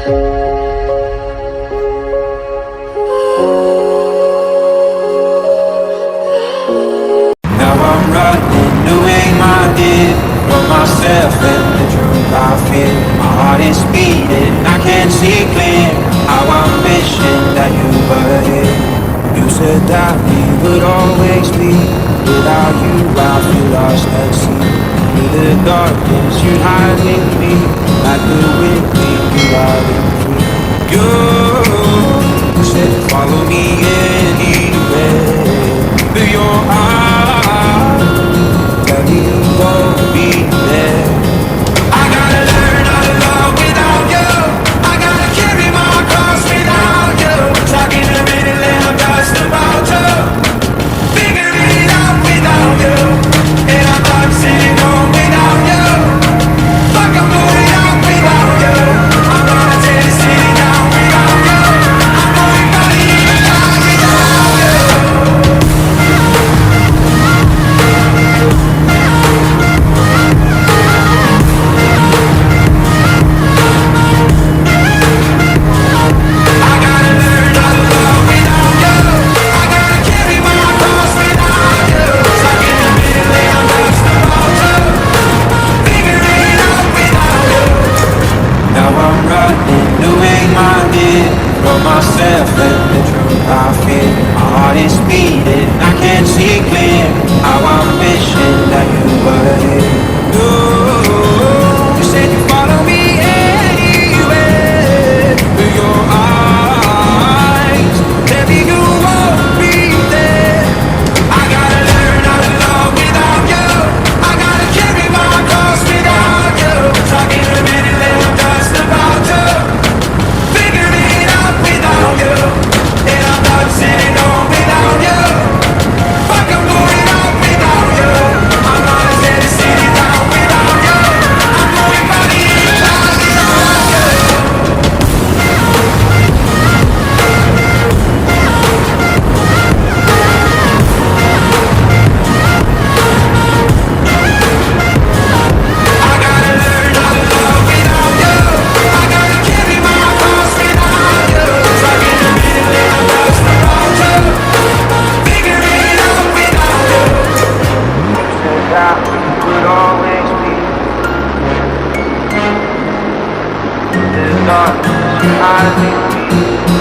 Now I'm running away my head from myself and the truth I feel. My heart is beating, I can't see clear. How I'm wishing that you were here. You said that we would always be. Without you I feel lost at sea. Through the darkness you hide with me. Like the wind when you are free. You said follow me anywhere. Through your eyes tell me you won't be there. I gotta learn how to love without you. I gotta carry my cross without you. Talking a minute and I'm just about to figure it out without you. And I'm not sitting home without you. Like I'm going out without you. I'm gonna tear the city down without you. I'm going body and die without you. Myself and the truth I feel. My heart is beating, I can't see clear. How I'm wishing that you were here. You said you follow me anywhere. Through your eyes, maybe you won't be there. I gotta learn how to love without you. I gotta carry my cross without you. Talking a minute, then I'm just about to figure it out without you. And I'm not sitting home without you. Fuck, I'm going out without you. I'm gonna tear the city down without you. I'm going body and die without you. I gotta learn how to love without you. I gotta carry my cross without you. Talking a minute, then I'm just about to figure it out without you. You said that we would always be. The darkness you hide with me.